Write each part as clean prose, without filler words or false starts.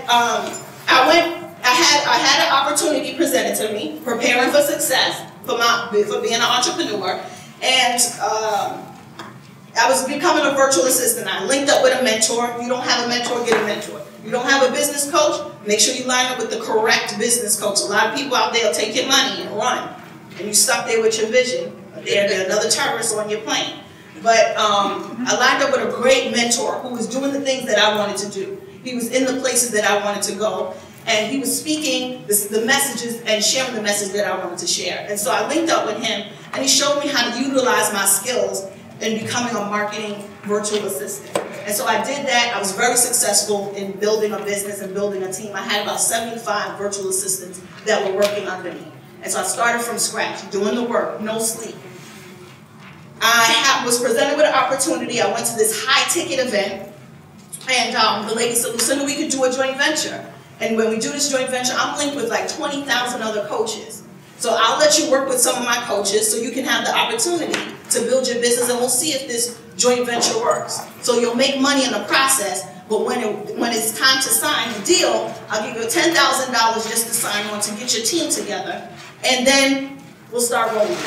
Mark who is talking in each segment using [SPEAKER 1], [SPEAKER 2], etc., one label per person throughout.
[SPEAKER 1] I had an opportunity presented to me, preparing for success, for being an entrepreneur, and I was becoming a virtual assistant. I linked up with a mentor. If you don't have a mentor, get a mentor. You don't have a business coach, make sure you line up with the correct business coach. A lot of people out there will take your money and run, and you stuck there with your vision. They're another terrorist on your plane. But I lined up with a great mentor who was doing the things that I wanted to do. He was in the places that I wanted to go, and he was speaking the messages and sharing the message that I wanted to share. And so I linked up with him, and he showed me how to utilize my skills in becoming a marketing virtual assistant. And so I did that. I was very successful in building a business and building a team. I had about 75 virtual assistants that were working under me. And so I started from scratch, doing the work, no sleep. I was presented with an opportunity. I went to this high-ticket event, and the lady said, Lucinda, we could do a joint venture. And when we do this joint venture, I'm linked with like 20,000 other coaches. So I'll let you work with some of my coaches so you can have the opportunity to build your business, and we'll see if this joint venture works. So you'll make money in the process, but when it's time to sign the deal, I'll give you $10,000 just to sign on to get your team together, and then we'll start rolling.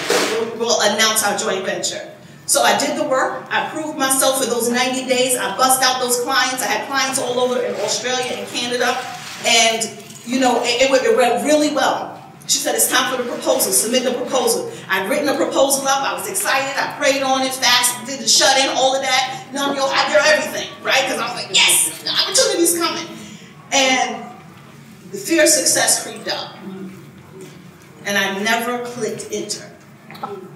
[SPEAKER 1] We'll announce our joint venture. So I did the work. I proved myself for those 90 days. I bust out those clients. I had clients all over in Australia and Canada, and you know, it went really well. She said, it's time for the proposal, submit the proposal. I'd written the proposal up, I was excited, I prayed on it fast, did the shut-in, all of that. You know, I did everything, right? Because I was like, yes, the opportunity's coming. And the fear of success creeped up. And I never clicked enter.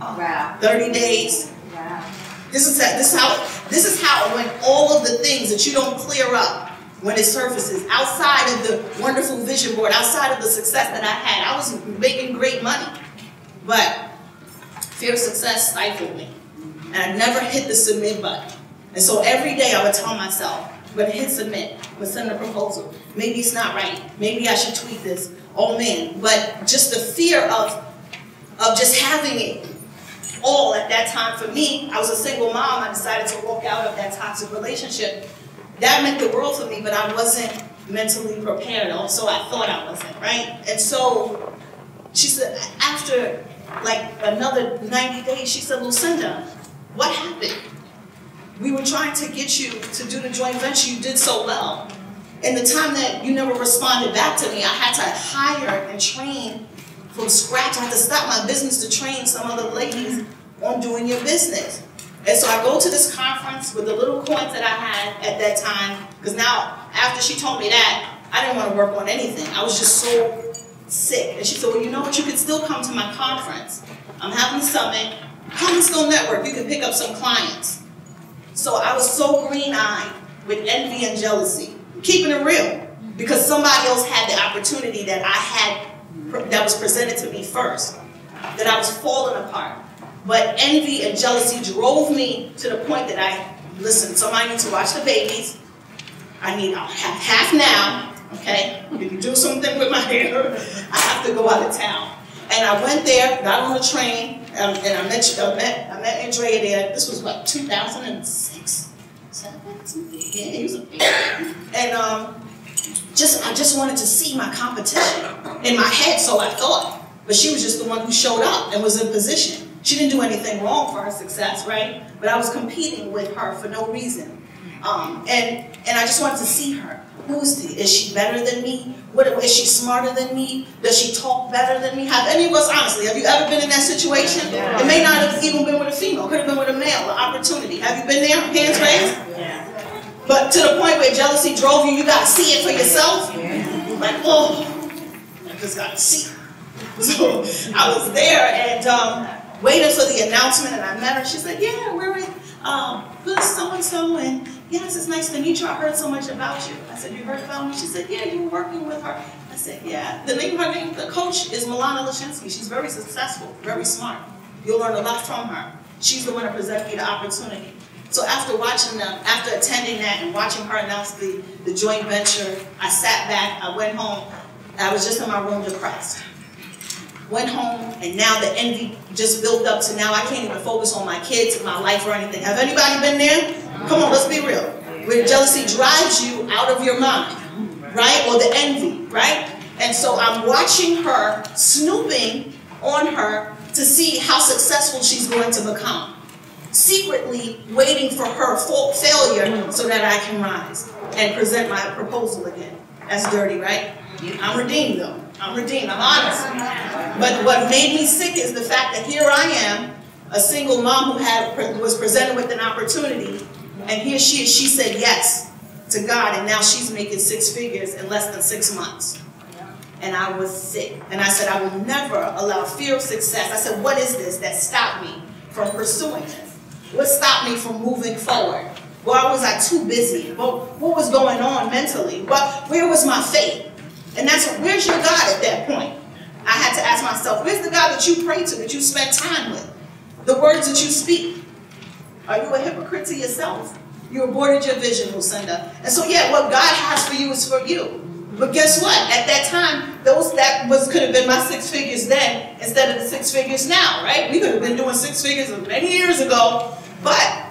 [SPEAKER 2] Wow.
[SPEAKER 1] 30 days.
[SPEAKER 2] Wow.
[SPEAKER 1] This is how when all of the things that you don't clear up, when it surfaces, outside of the wonderful vision board, outside of the success that I had, I was making great money. But fear of success stifled me. And I never hit the submit button. And so every day I would tell myself, I'm going to hit submit, I'm going to send a proposal. Maybe it's not right. Maybe I should tweak this. Oh man. But just the fear of just having it all at that time for me, I was a single mom. I decided to walk out of that toxic relationship. That meant the world for me, but I wasn't mentally prepared, so I thought I wasn't, right? And so she said, after like another 90 days, she said, Lucinda, what happened? We were trying to get you to do the joint venture. You did so well. And the time that you never responded back to me, I had to hire and train from scratch. I had to stop my business to train some other ladies on doing your business. And so I go to this conference with the little coins that I had at that time, because now, after she told me that, I didn't want to work on anything. I was just so sick. And she said, well, you know what, you can still come to my conference. I'm having a summit. Come and still network. You can pick up some clients. So I was so green-eyed with envy and jealousy, keeping it real, because somebody else had the opportunity that I had, that was presented to me first, that I was falling apart. But envy and jealousy drove me to the point that listen, somebody needs to watch the babies. I need half now, okay? You can do something with my hair. I have to go out of town. And I went there, got on the train, and I met Andrea there. This was what, 2006? 7? Yeah, he was a baby. And I just wanted to see my competition in my head, so I thought. But she was just the one who showed up and was in position. She didn't do anything wrong for her success, right? But I was competing with her for no reason. And I just wanted to see her. Is she better than me? Is she smarter than me? Does she talk better than me? Have any of us, honestly, have you ever been in that situation? Yeah. It may not have even been with a female. It could have been with a male, an opportunity. Have you been there? Hands raised? Yeah. But to the point where jealousy drove you, you got to see it for yourself. Yeah. Like, oh, I just got to see her. So I was there and waited for the announcement, and I met her. She said, yeah, we're with so-and-so, and yes, it's nice to meet you. I heard so much about you. I said, you heard about me? She said, yeah, you were working with her. I said, yeah. The coach is Milana Lashinsky. She's very successful, very smart. You'll learn a lot from her. She's the one that presented me the opportunity. So after watching them, after attending that and watching her announce the joint venture, I sat back, I went home, I was just in my room depressed. Went home, and now the envy just built up to now I can't even focus on my kids, my life, or anything. Have anybody been there? Come on, let's be real. Where jealousy drives you out of your mind. right? Or the envy, right? And so I'm watching her, snooping on her to see how successful she's going to become. Secretly waiting for her failure so that I can rise and present my proposal again. That's dirty, right? I'm redeemed though. I'm redeemed, I'm honest. But what made me sick is the fact that here I am, a single mom who was presented with an opportunity, and here she is, she said yes to God, and now she's making 6 figures in less than 6 months. And I was sick. And I said, I will never allow fear of success. I said, what is this that stopped me from pursuing this? What stopped me from moving forward? Why was I too busy? What was going on mentally? Where was my faith? And where's your God at that point? I had to ask myself, where's the God that you pray to, that you spend time with? The words that you speak. Are you a hypocrite to yourself? You aborted your vision, Lucinda. And so yeah, what God has for you is for you. But guess what? At that time, could have been my 6 figures then instead of the 6 figures now, right? We could have been doing 6 figures many years ago, but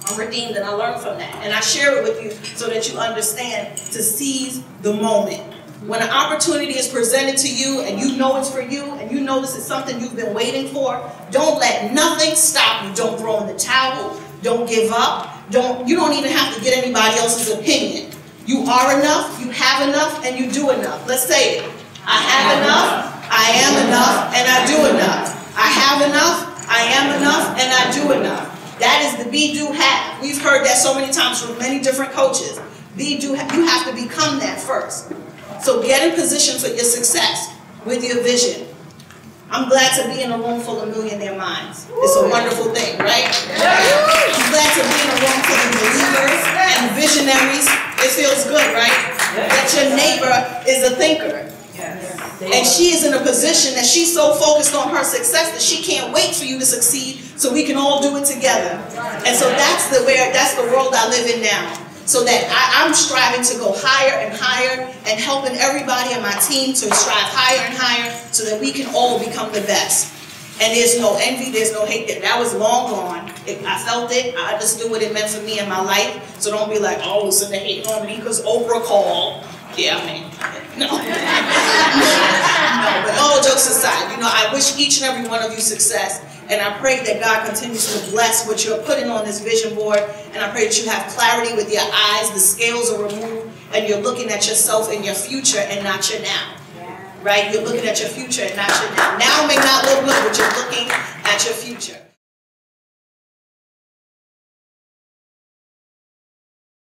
[SPEAKER 1] I'm redeemed and I learned from that. And I share it with you so that you understand to seize the moment. When an opportunity is presented to you and you know it's for you and you know this is something you've been waiting for, don't let nothing stop you. Don't throw in the towel. Don't give up. You don't even have to get anybody else's opinion. You are enough, you have enough, and you do enough. Let's say it. I have enough, I am enough, and I do enough. I have enough, I am enough, and I do enough. That is the be, do, have. We've heard that so many times from many different coaches. Be, do, have. You have to become that first. So get in position for your success with your vision. I'm glad to be in a room full of millionaire minds. It's a wonderful thing, right? I'm glad to be in a room full of believers and visionaries. It feels good, right? That your neighbor is a thinker. And she is in a position that she's so focused on her success that she can't wait for you to succeed so we can all do it together. And so that's the world I live in now. So that I'm striving to go higher and higher and helping everybody in my team to strive higher and higher so that we can all become the best. And there's no envy, there's no hate. That was long gone. I felt it. I understood what it meant for me in my life. So don't be like, oh, Lucinda hating on me because Oprah called. Yeah, I mean, no. No, but all jokes aside, I wish each and every one of you success. And I pray that God continues to bless what you're putting on this vision board. And I pray that you have clarity with your eyes, the scales are removed, and you're looking at yourself in your future and not your now. Right? You're looking at your future and not your now. Now may not look good, but you're looking at your future.